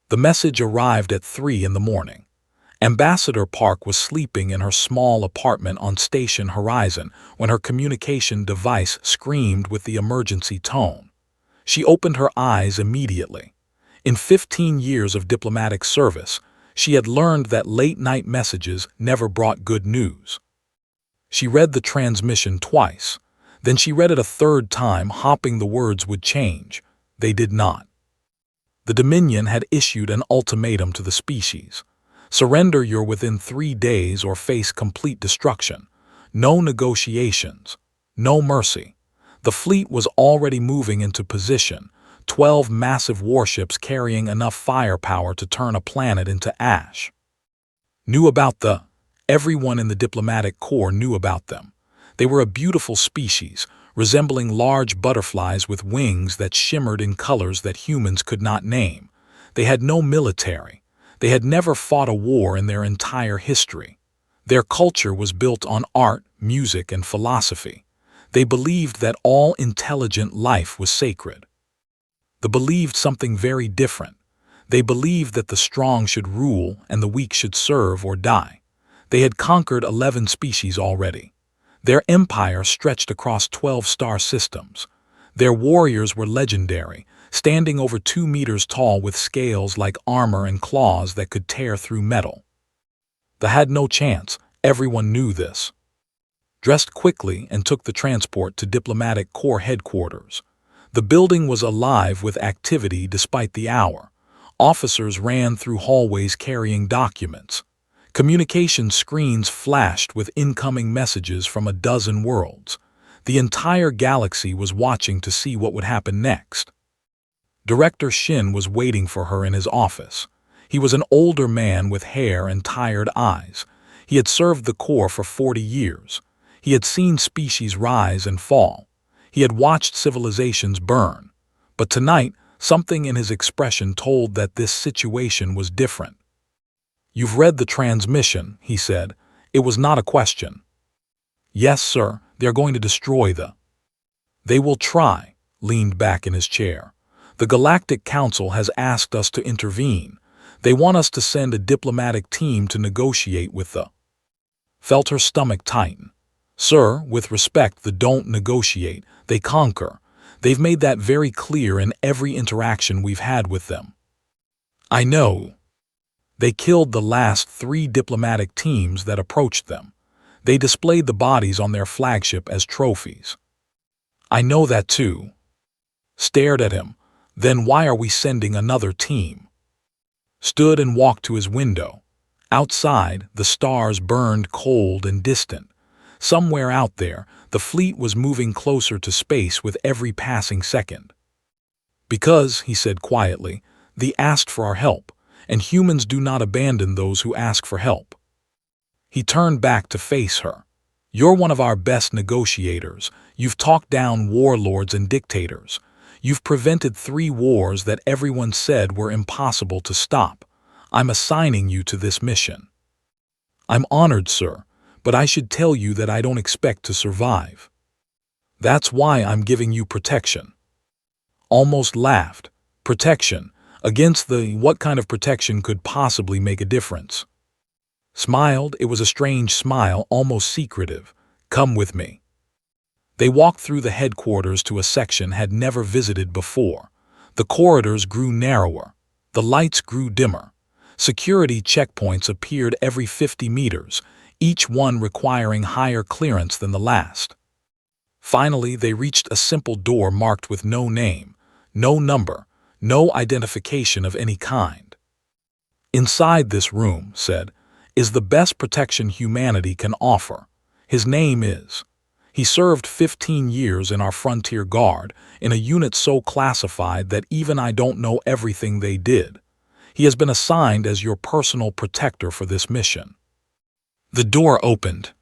The message arrived at 3 in the morning. Ambassador Park was sleeping in her small apartment on Station Horizon when her communication device screamed with the emergency tone. She opened her eyes immediately. In 15 years of diplomatic service, she had learned that late-night messages never brought good news. She read the transmission twice. Then she read it a third time, hoping the words would change. They did not. The Dominion had issued an ultimatum to the species. Surrender you're within 3 days or face complete destruction. No negotiations. No mercy. The fleet was already moving into position, 12 massive warships carrying enough firepower to turn a planet into ash. Everyone in the diplomatic corps knew about them. They were a beautiful species, resembling large butterflies with wings that shimmered in colors that humans could not name. They had no military. They had never fought a war in their entire history. Their culture was built on art, music, and philosophy. They believed that all intelligent life was sacred. They believed something very different. They believed that the strong should rule and the weak should serve or die. They had conquered 11 species already. Their empire stretched across 12 star systems. Their warriors were legendary, standing over 2 meters tall with scales like armor and claws that could tear through metal. They had no chance. Everyone knew this. Dressed quickly and took the transport to Diplomatic Corps headquarters. The building was alive with activity despite the hour. Officers ran through hallways carrying documents. Communication screens flashed with incoming messages from a dozen worlds. The entire galaxy was watching to see what would happen next. Director Shin was waiting for her in his office. He was an older man with hair and tired eyes. He had served the Corps for 40 years. He had seen species rise and fall. He had watched civilizations burn. But tonight, something in his expression told that this situation was different. "You've read the transmission," he said. It was not a question. "Yes, sir, they're going to destroy the—" "They will try," leaned back in his chair. "The Galactic Council has asked us to intervene. They want us to send a diplomatic team to negotiate with the—" Felt her stomach tighten. "Sir, with respect, they don't negotiate, they conquer. They've made that very clear in every interaction we've had with them." "I know. They killed the last 3 diplomatic teams that approached them. They displayed the bodies on their flagship as trophies." "I know that too." Stared at him. "Then why are we sending another team?" Stood and walked to his window. Outside, the stars burned cold and distant. Somewhere out there, the fleet was moving closer to space with every passing second. "Because," he said quietly, "they asked for our help. And humans do not abandon those who ask for help." He turned back to face her. "You're one of our best negotiators. You've talked down warlords and dictators. You've prevented 3 wars that everyone said were impossible to stop. I'm assigning you to this mission." "I'm honored, sir, but I should tell you that I don't expect to survive. That's why I'm giving you protection." Almost laughed. "Protection? Against the— what kind of protection could possibly make a difference?" Smiled. It was a strange smile, almost secretive. "Come with me." They walked through the headquarters to a section had never visited before. The corridors grew narrower. The lights grew dimmer. Security checkpoints appeared every 50 meters, each one requiring higher clearance than the last. Finally, they reached a simple door marked with no name, no number, no identification of any kind. "Inside this room," said, "is the best protection humanity can offer. His name is—" He served 15 years in our frontier guard, in a unit so classified that even I don't know everything they did. He has been assigned as your personal protector for this mission." The door opened.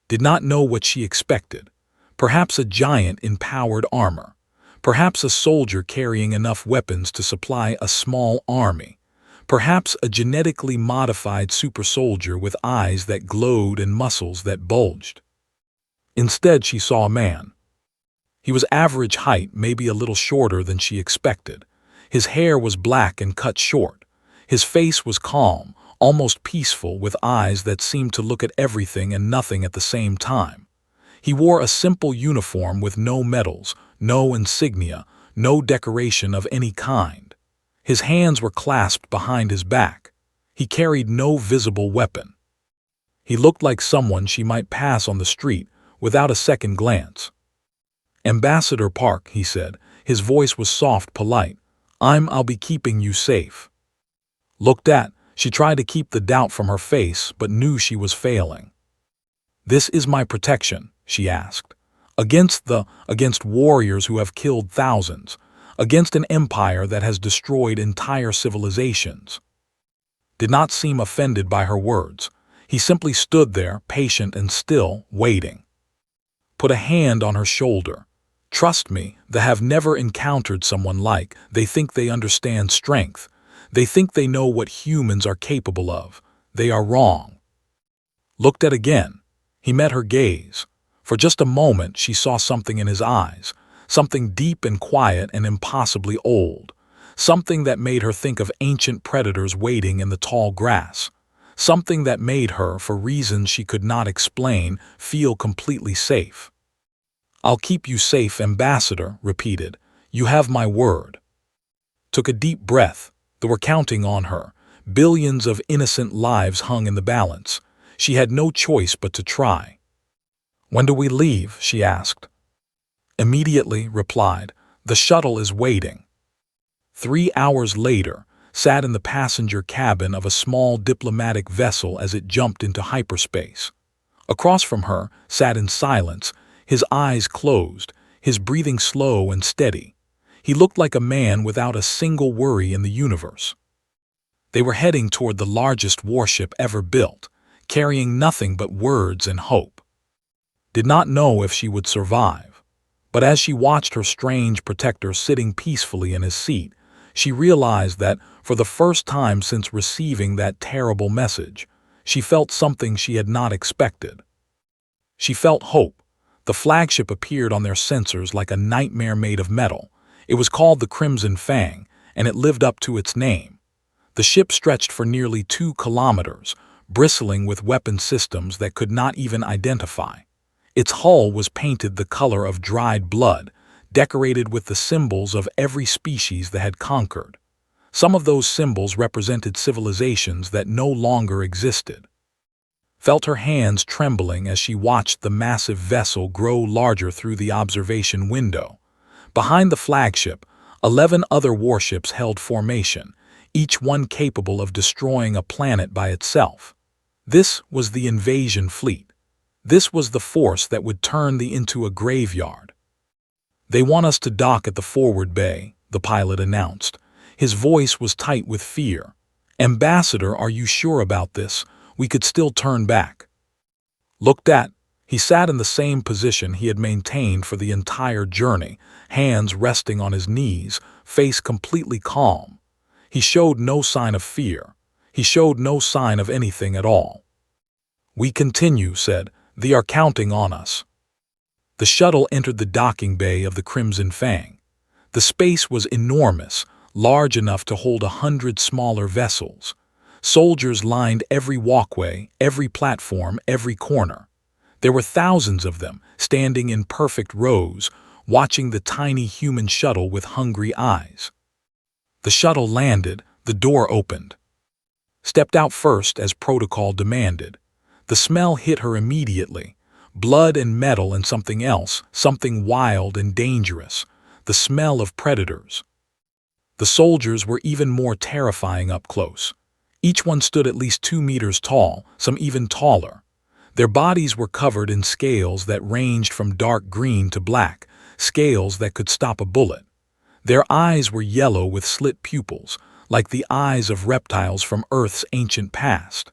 Did not know what she expected. Perhaps a giant in powered armor. Perhaps a soldier carrying enough weapons to supply a small army. Perhaps a genetically modified super soldier with eyes that glowed and muscles that bulged. Instead, she saw a man. He was average height, maybe a little shorter than she expected. His hair was black and cut short. His face was calm, almost peaceful, with eyes that seemed to look at everything and nothing at the same time. He wore a simple uniform with no medals, no insignia, no decoration of any kind. His hands were clasped behind his back. He carried no visible weapon. He looked like someone she might pass on the street without a second glance. "Ambassador Park," he said. His voice was soft, polite. I'll be keeping you safe." Looked at, she tried to keep the doubt from her face, but knew she was failing. "This is my protection," she asked. Against warriors who have killed thousands, against an empire that has destroyed entire civilizations." Did not seem offended by her words. He simply stood there, patient and still, waiting. Put a hand on her shoulder. "Trust me, they have never encountered someone like. They think they understand strength. They think they know what humans are capable of. They are wrong." Looked at again. He met her gaze. For just a moment she saw something in his eyes, something deep and quiet and impossibly old, something that made her think of ancient predators waiting in the tall grass, something that made her, for reasons she could not explain, feel completely safe. "I'll keep you safe, Ambassador," repeated. "You have my word." Took a deep breath. They were counting on her. Billions of innocent lives hung in the balance. She had no choice but to try. "When do we leave?" she asked. "Immediately," replied. "The shuttle is waiting." 3 hours later, sat in the passenger cabin of a small diplomatic vessel as it jumped into hyperspace. Across from her, sat in silence, his eyes closed, his breathing slow and steady. He looked like a man without a single worry in the universe. They were heading toward the largest warship ever built, carrying nothing but words and hope. Did not know if she would survive. But as she watched her strange protector sitting peacefully in his seat, she realized that, for the first time since receiving that terrible message, she felt something she had not expected. She felt hope. The flagship appeared on their sensors like a nightmare made of metal. It was called the Crimson Fang, and it lived up to its name. The ship stretched for nearly 2 kilometers, bristling with weapon systems that could not even identify. Its hull was painted the color of dried blood, decorated with the symbols of every species that had conquered. Some of those symbols represented civilizations that no longer existed. Felt her hands trembling as she watched the massive vessel grow larger through the observation window. Behind the flagship, 11 other warships held formation, each one capable of destroying a planet by itself. This was the invasion fleet. This was the force that would turn the into a graveyard. "They want us to dock at the forward bay," the pilot announced. His voice was tight with fear. "Ambassador, are you sure about this? We could still turn back." Looked at, he sat in the same position he had maintained for the entire journey, hands resting on his knees, face completely calm. He showed no sign of fear. He showed no sign of anything at all. "We continue," said. "They are counting on us." The shuttle entered the docking bay of the Crimson Fang. The space was enormous, large enough to hold 100 smaller vessels. Soldiers lined every walkway, every platform, every corner. There were thousands of them, standing in perfect rows, watching the tiny human shuttle with hungry eyes. The shuttle landed, the door opened. Stepped out first as protocol demanded. The smell hit her immediately. Blood and metal and something else, something wild and dangerous. The smell of predators. The soldiers were even more terrifying up close. Each one stood at least 2 meters tall, some even taller. Their bodies were covered in scales that ranged from dark green to black, scales that could stop a bullet. Their eyes were yellow with slit pupils, like the eyes of reptiles from Earth's ancient past.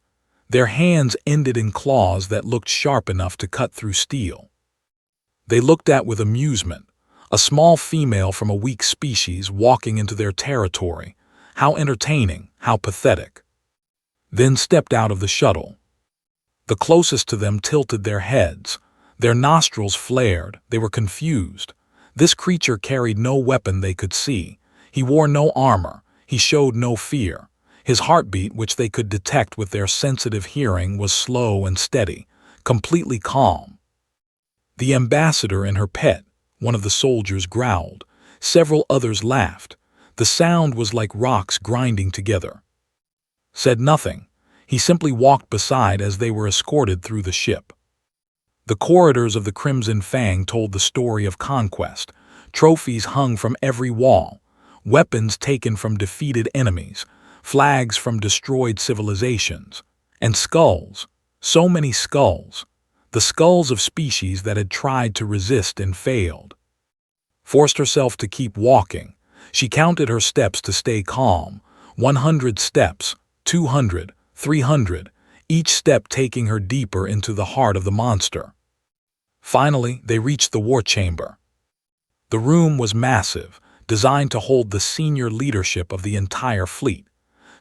Their hands ended in claws that looked sharp enough to cut through steel. They looked at with amusement. A small female from a weak species walking into their territory. How entertaining, how pathetic. Then stepped out of the shuttle. The closest to them tilted their heads. Their nostrils flared. They were confused. This creature carried no weapon they could see. He wore no armor. He showed no fear. His heartbeat, which they could detect with their sensitive hearing, was slow and steady, completely calm. The ambassador and her pet, one of the soldiers, growled. Several others laughed. The sound was like rocks grinding together. Said nothing. He simply walked beside as they were escorted through the ship. The corridors of the Crimson Fang told the story of conquest. Trophies hung from every wall, weapons taken from defeated enemies, flags from destroyed civilizations, and skulls, so many skulls, the skulls of species that had tried to resist and failed. Forced herself to keep walking. She counted her steps to stay calm. 100 steps, 200, 300, each step taking her deeper into the heart of the monster. Finally, they reached the war chamber. The room was massive, designed to hold the senior leadership of the entire fleet.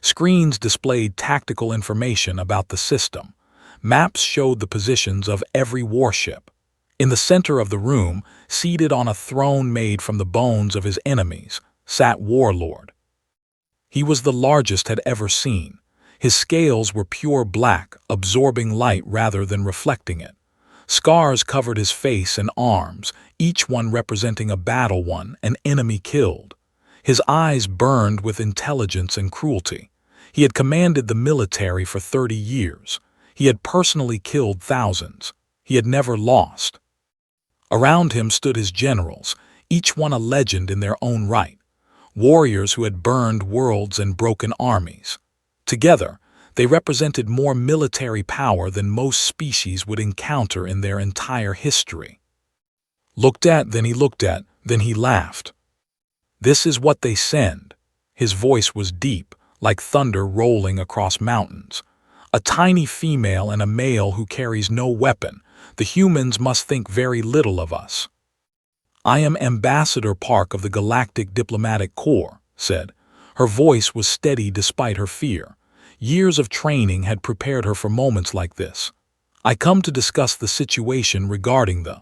Screens displayed tactical information about the system. Maps showed the positions of every warship. In the center of the room, seated on a throne made from the bones of his enemies, sat Warlord. He was the largest had ever seen. His scales were pure black, absorbing light rather than reflecting it. Scars covered his face and arms, each one representing a battle won, an enemy killed. His eyes burned with intelligence and cruelty. He had commanded the military for 30 years. He had personally killed thousands. He had never lost. Around him stood his generals, each one a legend in their own right. Warriors who had burned worlds and broken armies. Together, they represented more military power than most species would encounter in their entire history. Looked at, then he laughed. This is what they send. His voice was deep, like thunder rolling across mountains. A tiny female and a male who carries no weapon. The humans must think very little of us. I am Ambassador Park of the Galactic Diplomatic Corps, said. Her voice was steady despite her fear. Years of training had prepared her for moments like this. I come to discuss the situation regarding the...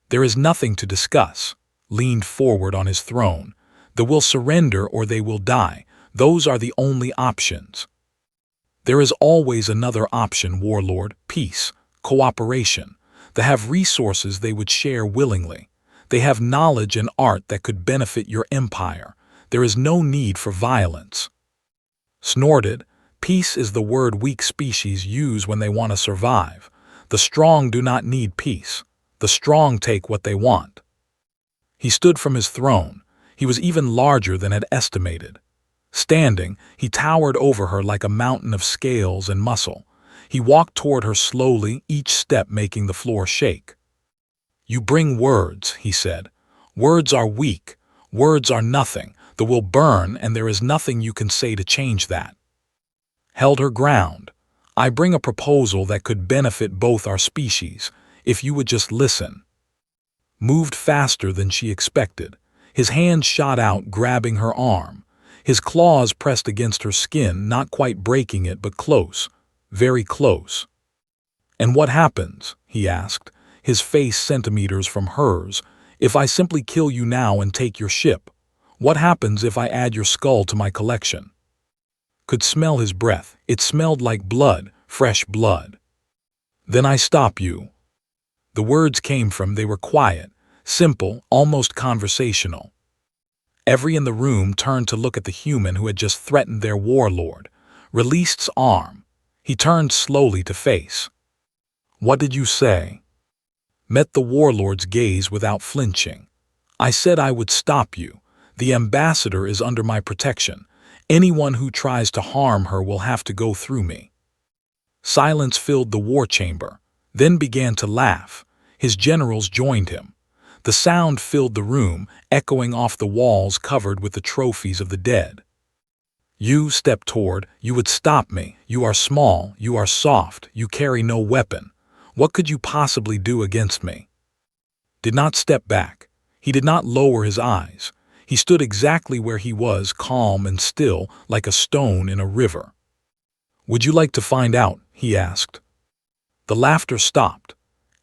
There is nothing to discuss. Leaned forward on his throne. They will surrender or they will die. Those are the only options. There is always another option, Warlord. Peace, cooperation. They have resources they would share willingly. They have knowledge and art that could benefit your empire. There is no need for violence. Snorted. Peace is the word weak species use when they want to survive. The strong do not need peace. The strong take what they want. He stood from his throne. He was even larger than had estimated. Standing, he towered over her like a mountain of scales and muscle. He walked toward her slowly, each step making the floor shake. You bring words, he said. Words are weak. Words are nothing. They will burn, and there is nothing you can say to change that. Held her ground. I bring a proposal that could benefit both our species, if you would just listen. Moved faster than she expected. His hand shot out, grabbing her arm. His claws pressed against her skin, not quite breaking it, but close, very close. And what happens? He asked, his face centimeters from hers. If I simply kill you now and take your ship, what happens if I add your skull to my collection? Could smell his breath. It smelled like blood, fresh blood. Then I stop you. The words came from, they were quiet, simple, almost conversational. Every in the room turned to look at the human who had just threatened their warlord. Released's arm. He turned slowly to face. What did you say? Met the warlord's gaze without flinching. I said I would stop you. The ambassador is under my protection. Anyone who tries to harm her will have to go through me. Silence filled the war chamber, then began to laugh. His generals joined him. The sound filled the room, echoing off the walls covered with the trophies of the dead. You stepped toward, you would stop me. You are small, you are soft, you carry no weapon. What could you possibly do against me? Did not step back. He did not lower his eyes. He stood exactly where he was, calm and still, like a stone in a river. Would you like to find out? He asked. The laughter stopped.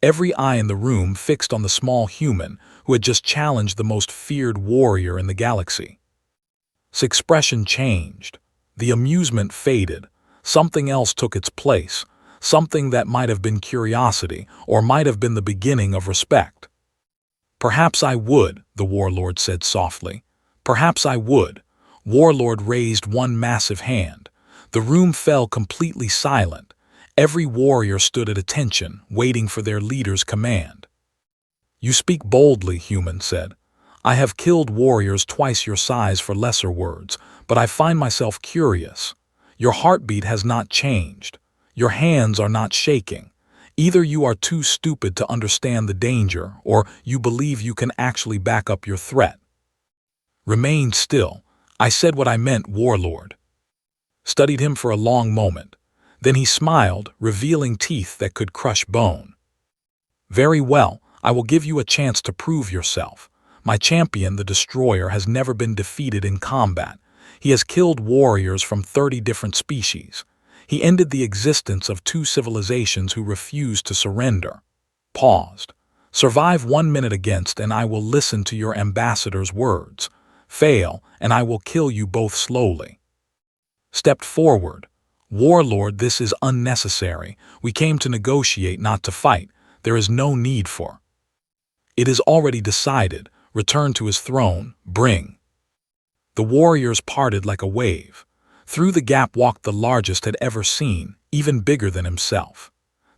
Every eye in the room fixed on the small human who had just challenged the most feared warrior in the galaxy. His expression changed. The amusement faded. Something else took its place, something that might have been curiosity or might have been the beginning of respect. "Perhaps I would," the warlord said softly. "Perhaps I would." Warlord raised one massive hand. The room fell completely silent. Every warrior stood at attention, waiting for their leader's command. "You speak boldly," Human said. "I have killed warriors twice your size for lesser words, but I find myself curious. Your heartbeat has not changed. Your hands are not shaking. Either you are too stupid to understand the danger, or you believe you can actually back up your threat." "Remain still. I said what I meant," Warlord studied him for a long moment. Then he smiled, revealing teeth that could crush bone. "Very well, I will give you a chance to prove yourself. My champion, the Destroyer, has never been defeated in combat. He has killed warriors from 30 different species. He ended the existence of 2 civilizations who refused to surrender." Paused. "Survive 1 minute against, and I will listen to your ambassador's words. Fail, and I will kill you both slowly." Stepped forward. "Warlord, this is unnecessary. We came to negotiate, not to fight. There is no need for." "It is already decided. Return to his throne. Bring." The warriors parted like a wave. Through the gap walked the largest had ever seen, even bigger than himself.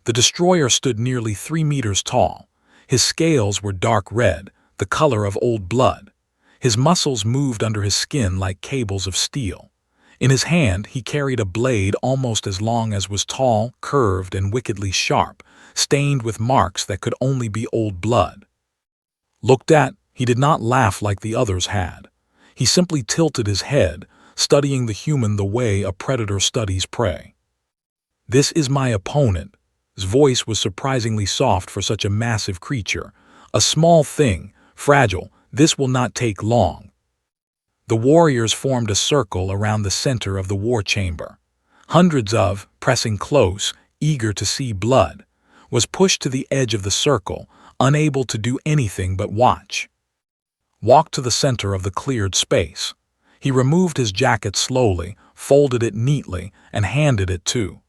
The Destroyer stood nearly 3 meters tall. His scales were dark red, the color of old blood. His muscles moved under his skin like cables of steel. In his hand he carried a blade almost as long as was tall, curved, and wickedly sharp, stained with marks that could only be old blood. Looked at, he did not laugh like the others had. He simply tilted his head, studying the human the way a predator studies prey. "This is my opponent." His voice was surprisingly soft for such a massive creature. "A small thing, fragile. This will not take long." The warriors formed a circle around the center of the war chamber. Hundreds of, pressing close, eager to see blood, was pushed to the edge of the circle, unable to do anything but watch. Walked to the center of the cleared space. He removed his jacket slowly, folded it neatly, and handed it to.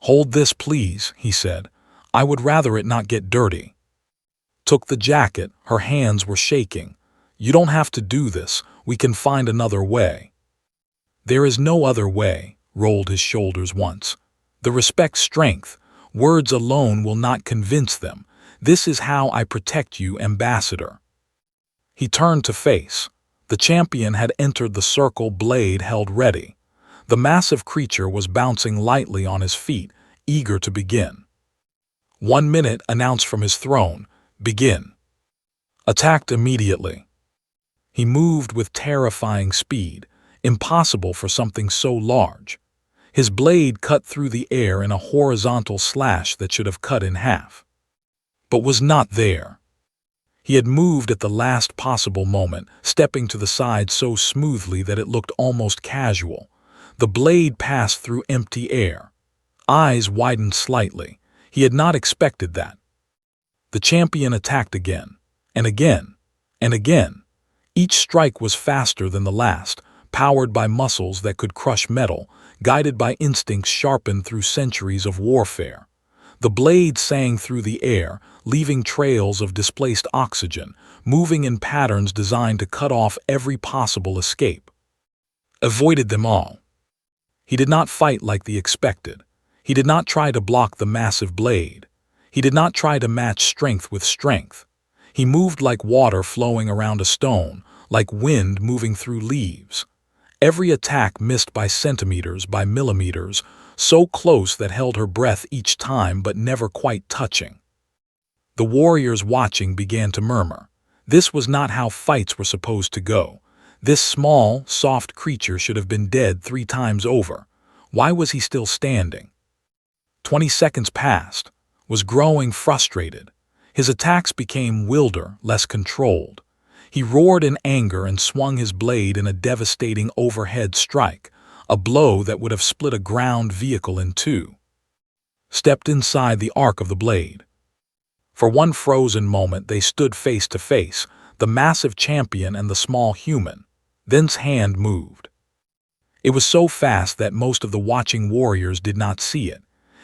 "Hold this, please," he said. "I would rather it not get dirty." Took the jacket. Her hands were shaking. "You don't have to do this. We can find another way." "There is no other way," rolled his shoulders once. "The respect strength. Words alone will not convince them. This is how I protect you, Ambassador." He turned to face. The champion had entered the circle, blade held ready. The massive creature was bouncing lightly on his feet, eager to begin. 1 minute, announced from his throne. "Begin." Attacked immediately. He moved with terrifying speed, impossible for something so large. His blade cut through the air in a horizontal slash that should have cut in half. But was not there. He had moved at the last possible moment, stepping to the side so smoothly that it looked almost casual. The blade passed through empty air. Eyes widened slightly. He had not expected that. The champion attacked again, and again, and again. Each strike was faster than the last, powered by muscles that could crush metal, guided by instincts sharpened through centuries of warfare. The blade sang through the air, leaving trails of displaced oxygen, moving in patterns designed to cut off every possible escape. Avoided them all. He did not fight like the expected. He did not try to block the massive blade. He did not try to match strength with strength. He moved like water flowing around a stone, like wind moving through leaves. Every attack missed by centimeters, by millimeters, so close that held her breath each time but never quite touching. The warriors watching began to murmur. This was not how fights were supposed to go. This small, soft creature should have been dead 3 times over. Why was he still standing? 20 seconds passed. Was growing frustrated. His attacks became wilder, less controlled. He roared in anger and swung his blade in a devastating overhead strike, a blow that would have split a ground vehicle in 2. Stepped inside the arc of the blade. For one frozen moment they stood face to face, the massive champion and the small human. Then's hand moved. It was so fast that most of the watching warriors did not see it.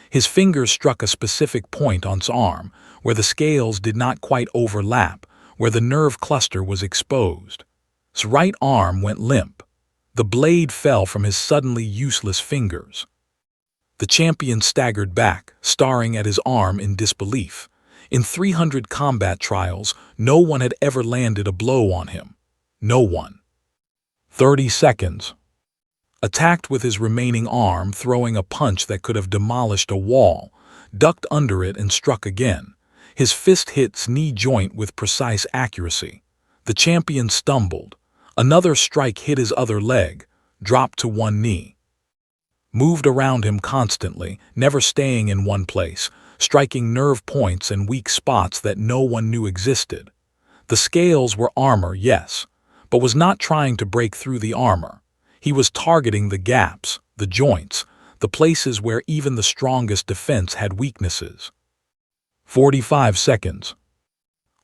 His fingers struck a specific point on his arm, where the scales did not quite overlap, where the nerve cluster was exposed. His right arm went limp. The blade fell from his suddenly useless fingers. The champion staggered back, staring at his arm in disbelief. In 300 combat trials, no one had ever landed a blow on him. No one. 30 seconds. Attacked with his remaining arm, throwing a punch that could have demolished a wall, ducked under it and struck again. His fist hit his knee joint with precise accuracy. The champion stumbled. Another strike hit his other leg, dropped to one knee. Moved around him constantly, never staying in one place, striking nerve points and weak spots that no one knew existed. The scales were armor, yes, but was not trying to break through the armor. He was targeting the gaps, the joints, the places where even the strongest defense had weaknesses. 45 seconds.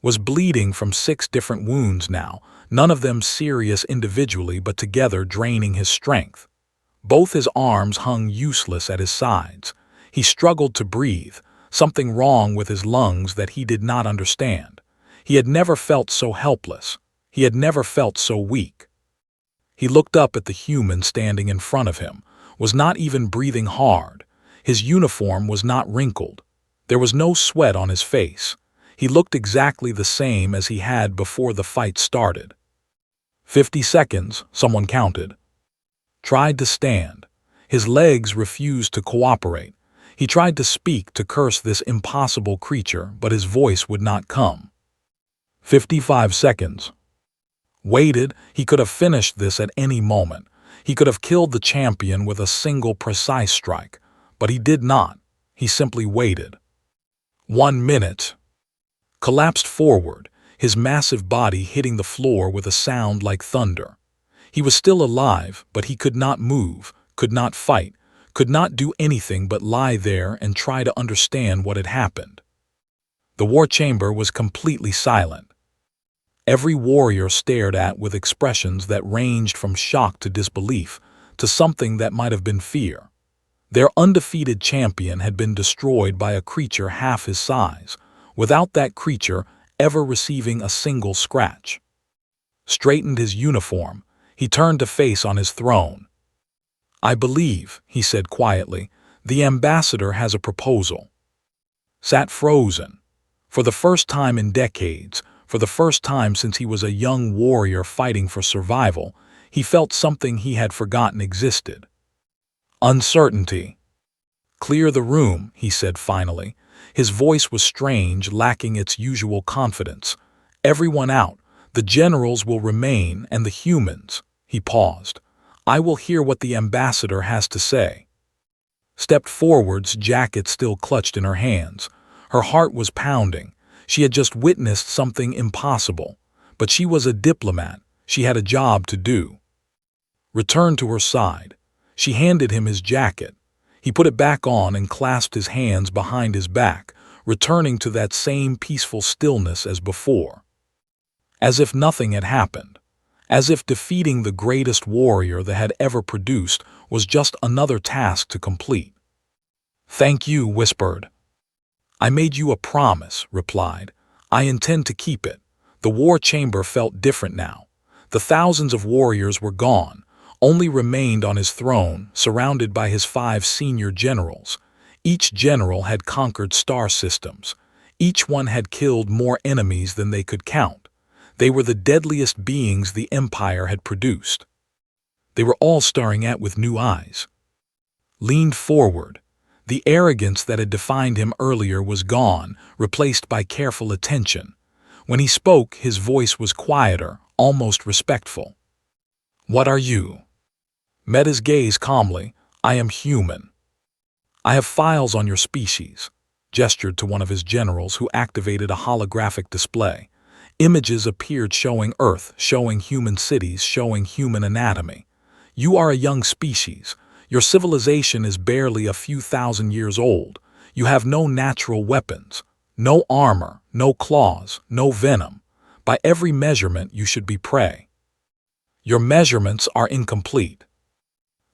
Was bleeding from 6 different wounds now, none of them serious individually but together draining his strength. Both his arms hung useless at his sides. He struggled to breathe, something wrong with his lungs that he did not understand. He had never felt so helpless. He had never felt so weak. He looked up at the human standing in front of him, was not even breathing hard. His uniform was not wrinkled. There was no sweat on his face. He looked exactly the same as he had before the fight started. 50 seconds, someone counted. Tried to stand. His legs refused to cooperate. He tried to speak to curse this impossible creature, but his voice would not come. 55 seconds. Waited. He could have finished this at any moment. He could have killed the champion with a single precise strike, but he did not. He simply waited. 1 minute. Collapsed forward, his massive body hitting the floor with a sound like thunder. He was still alive, but he could not move, could not fight, could not do anything but lie there and try to understand what had happened. The war chamber was completely silent. Every warrior stared at with expressions that ranged from shock to disbelief, to something that might have been fear. Their undefeated champion had been destroyed by a creature half his size, without that creature ever receiving a single scratch. Straightened his uniform, he turned to face on his throne. "I believe," he said quietly, "the ambassador has a proposal." Sat frozen. For the first time in decades, for the first time since he was a young warrior fighting for survival, he felt something he had forgotten existed. Uncertainty. "Clear the room," he said finally. His voice was strange, lacking its usual confidence. "Everyone out. The generals will remain, and the humans." He paused. "I will hear what the ambassador has to say." Stepped forwards, jacket still clutched in her hands. Her heart was pounding. She had just witnessed something impossible. But she was a diplomat. She had a job to do. Returned to her side. She handed him his jacket. He put it back on and clasped his hands behind his back, returning to that same peaceful stillness as before. As if nothing had happened. As if defeating the greatest warrior that had ever produced was just another task to complete. "Thank you," whispered. "I made you a promise," replied. "I intend to keep it." The war chamber felt different now. The thousands of warriors were gone. Only remained on his throne, surrounded by his 5 senior generals. Each general had conquered star systems. Each one had killed more enemies than they could count. They were the deadliest beings the Empire had produced. They were all staring at with new eyes. Leaned forward. The arrogance that had defined him earlier was gone, replaced by careful attention. When he spoke, his voice was quieter, almost respectful. "What are you?" Met his gaze calmly. "I am human." "I have files on your species," gestured to one of his generals who activated a holographic display. Images appeared showing Earth, showing human cities, showing human anatomy. "You are a young species. Your civilization is barely a few thousand years old. You have no natural weapons, no armor, no claws, no venom. By every measurement, you should be prey. Your measurements are incomplete."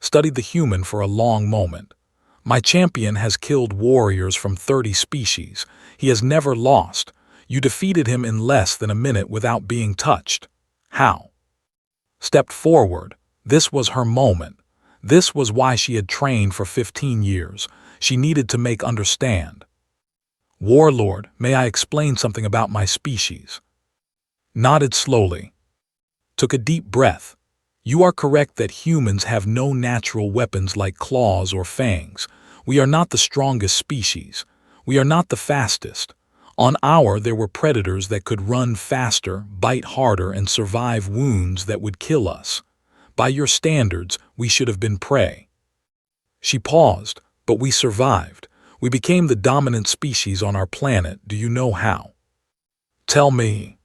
studied the human for a long moment. My champion has killed warriors from 30 species. He has never lost. You defeated him in less than a minute without being touched. How? Stepped forward. This was her moment. This was why she had trained for 15 years. She needed to make understand. Warlord, may I explain something about my species? Nodded slowly. Took a deep breath. You are correct that humans have no natural weapons like claws or fangs. We are not the strongest species. We are not the fastest. On our, there were predators that could run faster, bite harder, and survive wounds that would kill us. By your standards, we should have been prey. She paused, but we survived. We became the dominant species on our planet. Do you know how? Tell me.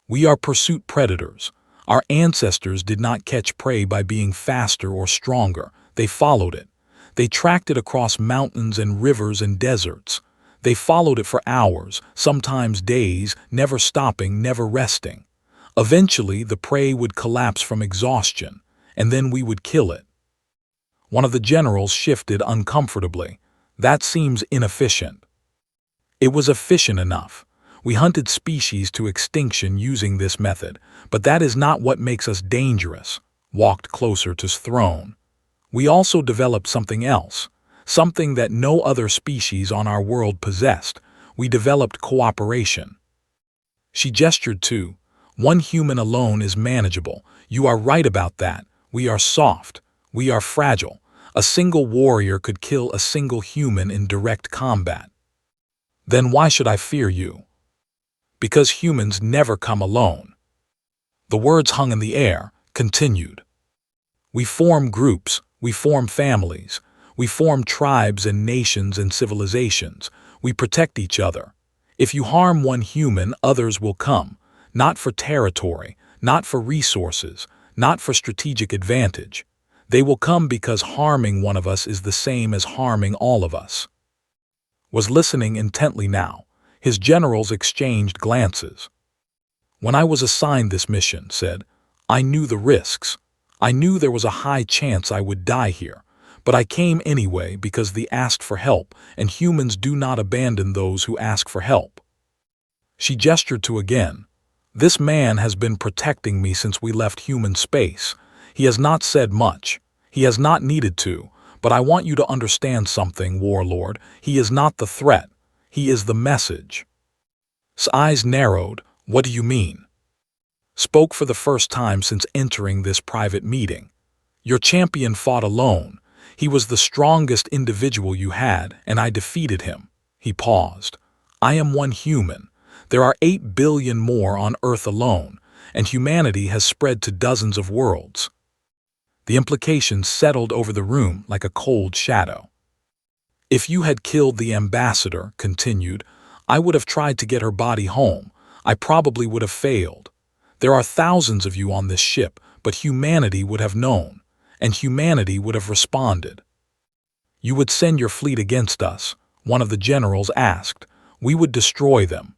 We are pursuit predators. Our ancestors did not catch prey by being faster or stronger. They followed it. They tracked it across mountains and rivers and deserts. They followed it for hours, sometimes days, never stopping, never resting. Eventually, the prey would collapse from exhaustion, and then we would kill it. One of the generals shifted uncomfortably. That seems inefficient. It was efficient enough. We hunted species to extinction using this method, but that is not what makes us dangerous. Walked closer to his throne. We also developed something else, something that no other species on our world possessed. We developed cooperation. She gestured too. One human alone is manageable. You are right about that. We are soft. We are fragile. A single warrior could kill a single human in direct combat. Then why should I fear you? Because humans never come alone. The words hung in the air, continued. We form groups, we form families, we form tribes and nations and civilizations. We protect each other. If you harm one human, others will come, not for territory, not for resources, not for strategic advantage. They will come because harming one of us is the same as harming all of us. Was listening intently now. His generals exchanged glances. When I was assigned this mission, said, I knew the risks. I knew there was a high chance I would die here, but I came anyway because they asked for help, and humans do not abandon those who ask for help. She gestured to again. This man has been protecting me since we left human space. He has not said much. He has not needed to, but I want you to understand something, Warlord. He is not the threat. He is the message. His eyes narrowed. What do you mean? Spoke for the first time since entering this private meeting. Your champion fought alone. He was the strongest individual you had, and I defeated him. He paused. I am one human. There are 8 billion more on Earth alone, and humanity has spread to dozens of worlds. The implications settled over the room like a cold shadow. If you had killed the ambassador, continued, I would have tried to get her body home. I probably would have failed. There are thousands of you on this ship, but humanity would have known, and humanity would have responded. You would send your fleet against us, one of the generals asked. We would destroy them.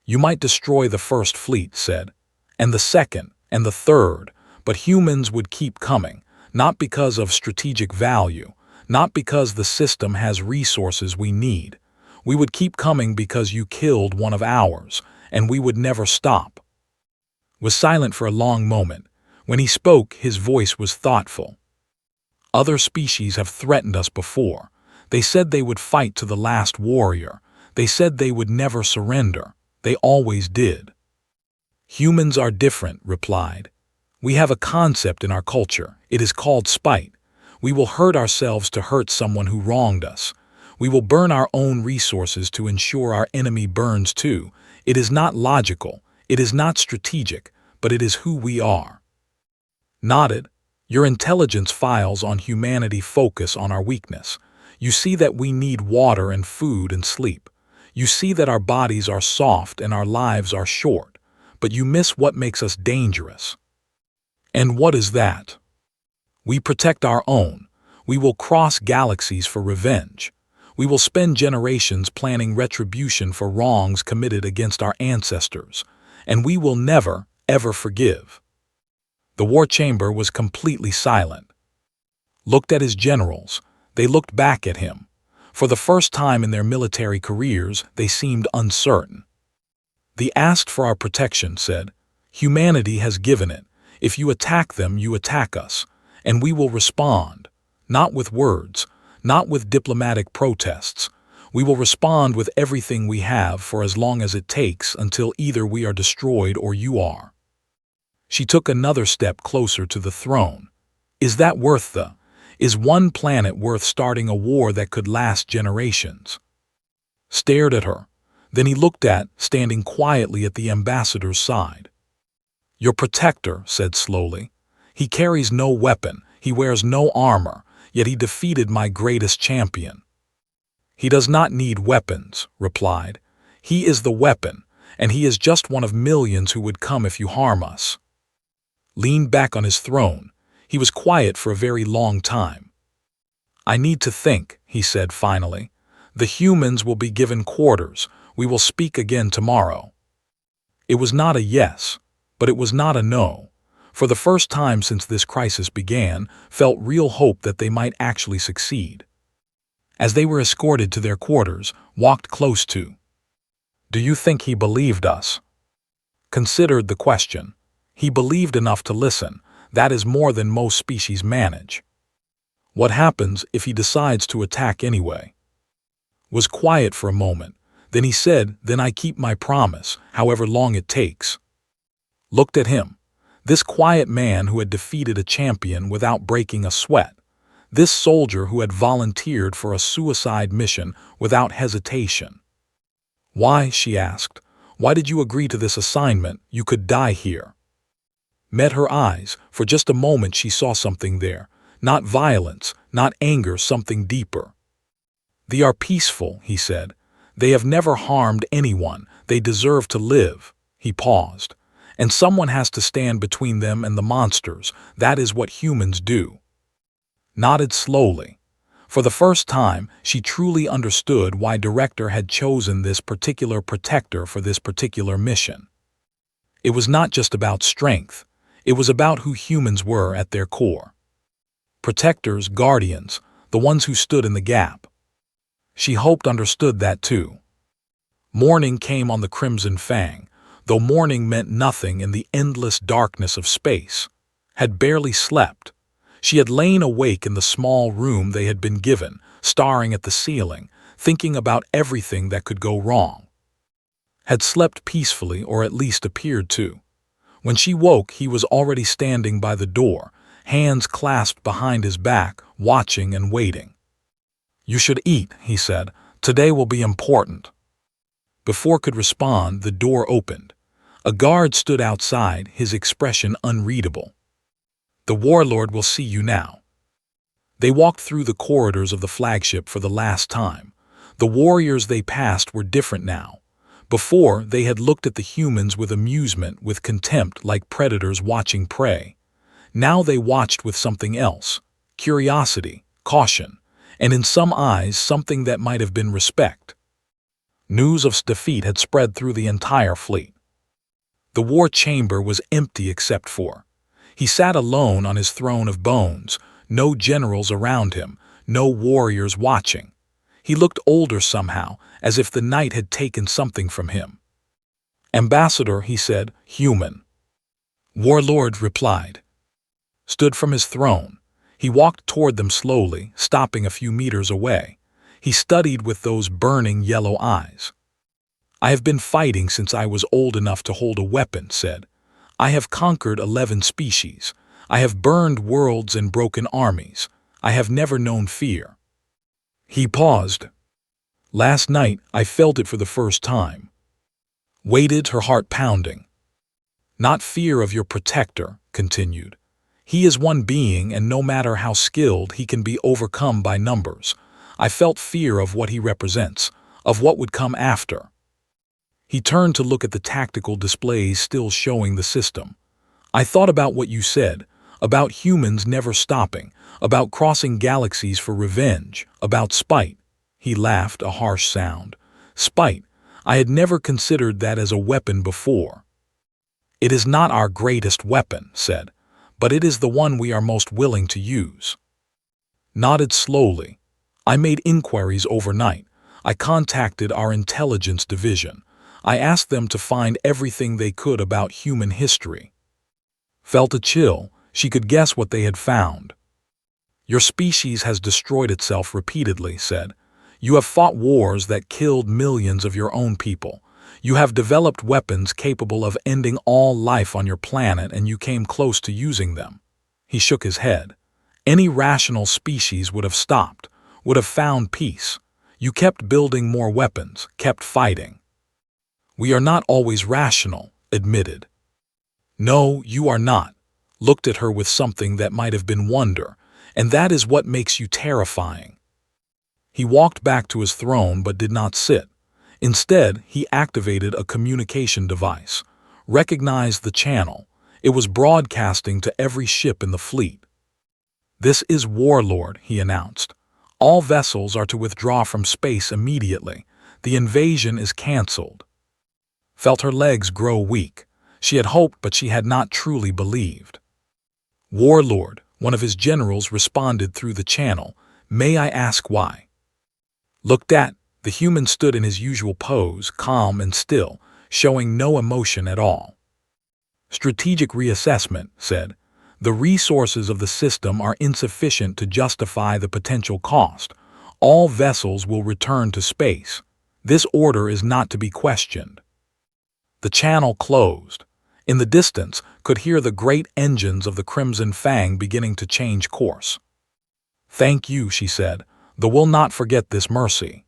You might destroy the first fleet, said, and the second, and the third, but humans would keep coming, not because of strategic value, not because the system has resources we need. We would keep coming because you killed one of ours, and we would never stop. Was silent for a long moment. When he spoke, his voice was thoughtful. Other species have threatened us before. They said they would fight to the last warrior. They said they would never surrender. They always did. Humans are different, replied. We have a concept in our culture. It is called spite. We will hurt ourselves to hurt someone who wronged us. We will burn our own resources to ensure our enemy burns too. It is not logical. It is not strategic, but it is who we are. Nodded. Your intelligence files on humanity focus on our weakness. You see that we need water and food and sleep. You see that our bodies are soft and our lives are short, but you miss what makes us dangerous. And what is that? We protect our own. We will cross galaxies for revenge. We will spend generations planning retribution for wrongs committed against our ancestors, and we will never, ever forgive. The war chamber was completely silent. Looked at his generals. They looked back at him. For the first time in their military careers, they seemed uncertain. They asked for our protection, said. Humanity has given it. If you attack them, you attack us. And we will respond. Not with words, not with diplomatic protests. We will respond with everything we have for as long as it takes until either we are destroyed or you are. She took another step closer to the throne. Is that worth the? Is one planet worth starting a war that could last generations? Stared at her. Then he looked at, standing quietly at the ambassador's side. Your protector, said slowly. He carries no weapon, he wears no armor, yet he defeated my greatest champion. He does not need weapons, replied. He is the weapon, and he is just one of millions who would come if you harm us. Leaned back on his throne. He was quiet for a very long time. I need to think, he said finally. The humans will be given quarters. We will speak again tomorrow. It was not a yes, but it was not a no. For the first time since this crisis began, felt real hope that they might actually succeed. As they were escorted to their quarters, walked close to. Do you think he believed us? Considered the question. He believed enough to listen. That is more than most species manage. What happens if he decides to attack anyway? Was quiet for a moment. Then he said, then I keep my promise, however long it takes. Looked at him. This quiet man who had defeated a champion without breaking a sweat. This soldier who had volunteered for a suicide mission without hesitation. Why, she asked, why did you agree to this assignment? You could die here. Met her eyes. For just a moment she saw something there. Not violence, not anger, something deeper. They are peaceful, he said. They have never harmed anyone. They deserve to live. He paused. And someone has to stand between them and the monsters. That is what humans do. Nodded slowly. For the first time, she truly understood why Director had chosen this particular protector for this particular mission. It was not just about strength. It was about who humans were at their core. Protectors, guardians, the ones who stood in the gap. She hoped understood that too. Morning came on the Crimson Fang, though morning meant nothing in the endless darkness of space. Had barely slept. She had lain awake in the small room they had been given, staring at the ceiling, thinking about everything that could go wrong. Had slept peacefully, or at least appeared to. When she woke, he was already standing by the door, hands clasped behind his back, watching and waiting. You should eat, he said. Today will be important. Before could respond, the door opened. A guard stood outside, his expression unreadable. The warlord will see you now. They walked through the corridors of the flagship for the last time. The warriors they passed were different now. Before, they had looked at the humans with amusement, with contempt, like predators watching prey. Now they watched with something else. Curiosity, caution, and in some eyes something that might have been respect. News of defeat had spread through the entire fleet. The war chamber was empty except for. He sat alone on his throne of bones, no generals around him, no warriors watching. He looked older somehow, as if the night had taken something from him. Ambassador, he said, human. Warlord replied. Stood from his throne. He walked toward them slowly, stopping a few meters away. He studied with those burning yellow eyes. I have been fighting since I was old enough to hold a weapon, said. I have conquered 11 species. I have burned worlds and broken armies. I have never known fear. He paused. Last night, I felt it for the first time. Waited, her heart pounding. Not fear of your protector, continued. He is one being, and no matter how skilled, he can be overcome by numbers. I felt fear of what he represents, of what would come after. He turned to look at the tactical displays still showing the system. I thought about what you said, about humans never stopping, about crossing galaxies for revenge, about spite. He laughed, a harsh sound. Spite. I had never considered that as a weapon before. It is not our greatest weapon, said, but it is the one we are most willing to use. Nodded slowly. I made inquiries overnight. I contacted our intelligence division. I asked them to find everything they could about human history. Felt a chill. She could guess what they had found. Your species has destroyed itself repeatedly, said. You have fought wars that killed millions of your own people. You have developed weapons capable of ending all life on your planet, and you came close to using them. He shook his head. Any rational species would have stopped, would have found peace. You kept building more weapons, kept fighting. We are not always rational, admitted. No, you are not. Looked at her with something that might have been wonder, and that is what makes you terrifying. He walked back to his throne but did not sit. Instead, he activated a communication device, recognized the channel. It was broadcasting to every ship in the fleet. This is Warlord, he announced. All vessels are to withdraw from space immediately. The invasion is cancelled. Felt her legs grow weak. She had hoped, but she had not truly believed. Warlord, one of his generals, responded through the channel. May I ask why? Looked at, the human stood in his usual pose, calm and still, showing no emotion at all. Strategic reassessment, said. The resources of the system are insufficient to justify the potential cost. All vessels will return to space. This order is not to be questioned. The channel closed. In the distance, could hear the great engines of the Crimson Fang beginning to change course. Thank you, she said. The will not forget this mercy.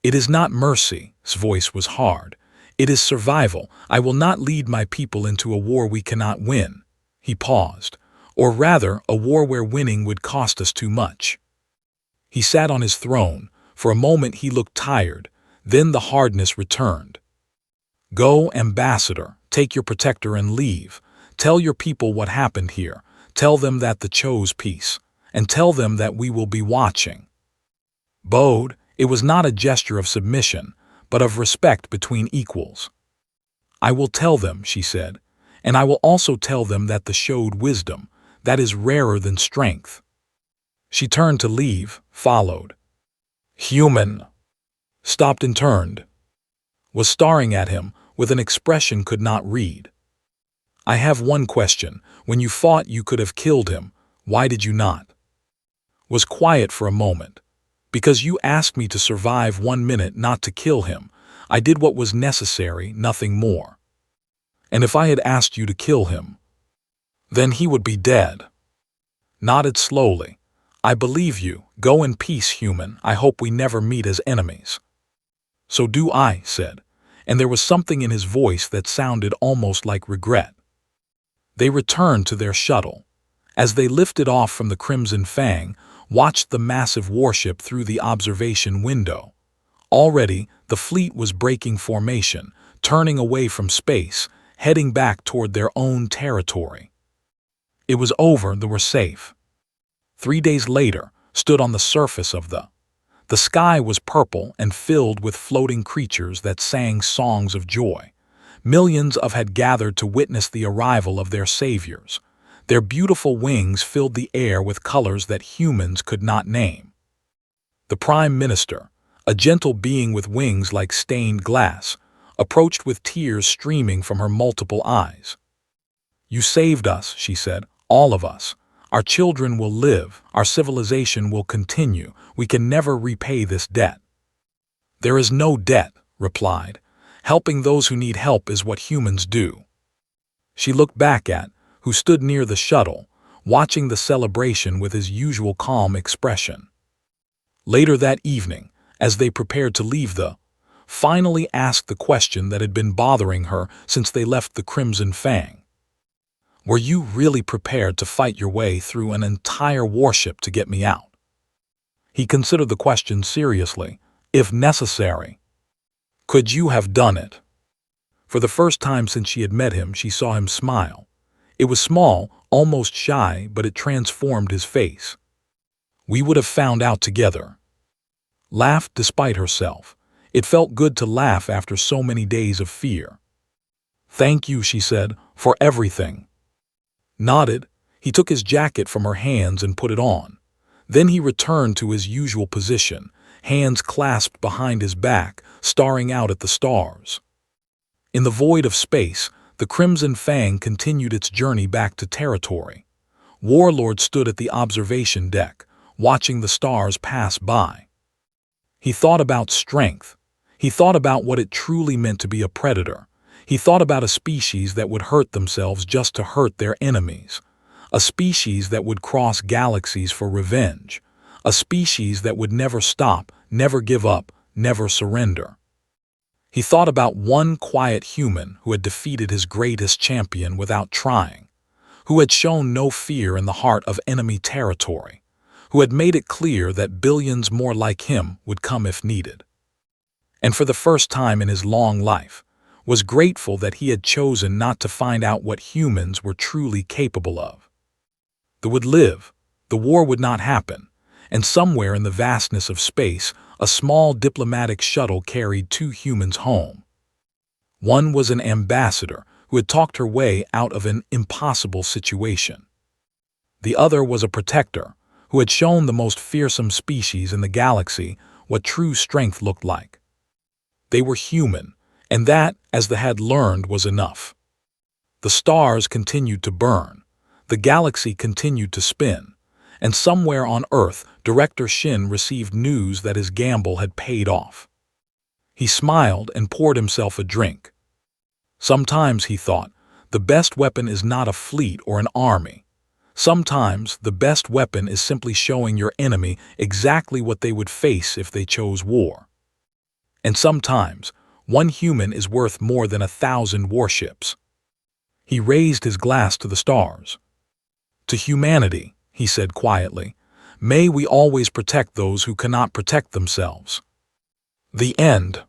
It is not mercy, his voice was hard. It is survival. I will not lead my people into a war we cannot win. He paused. Or rather, a war where winning would cost us too much. He sat on his throne. For a moment he looked tired. Then the hardness returned. Go, ambassador, take your protector and leave. Tell your people what happened here. Tell them that the chose peace. And tell them that we will be watching. Bowed, it was not a gesture of submission, but of respect between equals. I will tell them, she said, and I will also tell them that the showed wisdom, that is rarer than strength. She turned to leave, followed. Human. Stopped and turned. Was staring at him with an expression could not read. I have one question. When you fought, you could have killed him. Why did you not? Was quiet for a moment. Because you asked me to survive 1 minute, not to kill him. I did what was necessary, nothing more. And if I had asked you to kill him, then he would be dead. Nodded slowly. I believe you. Go in peace, human. I hope we never meet as enemies. So do I, said, and there was something in his voice that sounded almost like regret. They returned to their shuttle. As they lifted off from the Crimson Fang, watched the massive warship through the observation window. Already, the fleet was breaking formation, turning away from space, heading back toward their own territory. It was over, they were safe. 3 days later, stood on the surface of the sky was purple and filled with floating creatures that sang songs of joy. Millions had gathered to witness the arrival of their saviors. Their beautiful wings filled the air with colors that humans could not name. The Prime Minister, a gentle being with wings like stained glass, approached with tears streaming from her multiple eyes. You saved us, she said, all of us. Our children will live, our civilization will continue. We can never repay this debt. There is no debt, replied. Helping those who need help is what humans do. She looked back at, who stood near the shuttle, watching the celebration with his usual calm expression. Later that evening, as they prepared to leave, finally asked the question that had been bothering her since they left the Crimson Fang. Were you really prepared to fight your way through an entire warship to get me out? He considered the question seriously, if necessary. Could you have done it? For the first time since she had met him, she saw him smile. It was small, almost shy, but it transformed his face. We would have found out together. Laughed despite herself. It felt good to laugh after so many days of fear. Thank you, she said, for everything. Nodded. He took his jacket from her hands and put it on. Then he returned to his usual position, hands clasped behind his back, staring out at the stars. In the void of space, the Crimson Fang continued its journey back to territory. Warlord stood at the observation deck, watching the stars pass by. He thought about strength. He thought about what it truly meant to be a predator. He thought about a species that would hurt themselves just to hurt their enemies. A species that would cross galaxies for revenge. A species that would never stop, never give up, never surrender. He thought about one quiet human who had defeated his greatest champion without trying, who had shown no fear in the heart of enemy territory, who had made it clear that billions more like him would come if needed. And for the first time in his long life, was grateful that he had chosen not to find out what humans were truly capable of. They would live, the war would not happen, and somewhere in the vastness of space, a small diplomatic shuttle carried two humans home. One was an ambassador who had talked her way out of an impossible situation. The other was a protector who had shown the most fearsome species in the galaxy what true strength looked like. They were human, and that, as they had learned, was enough. The stars continued to burn, the galaxy continued to spin, and somewhere on Earth, Director Shin received news that his gamble had paid off. He smiled and poured himself a drink. Sometimes, he thought, the best weapon is not a fleet or an army. Sometimes, the best weapon is simply showing your enemy exactly what they would face if they chose war. And sometimes, one human is worth more than 1,000 warships. He raised his glass to the stars. To humanity, he said quietly, may we always protect those who cannot protect themselves. The end.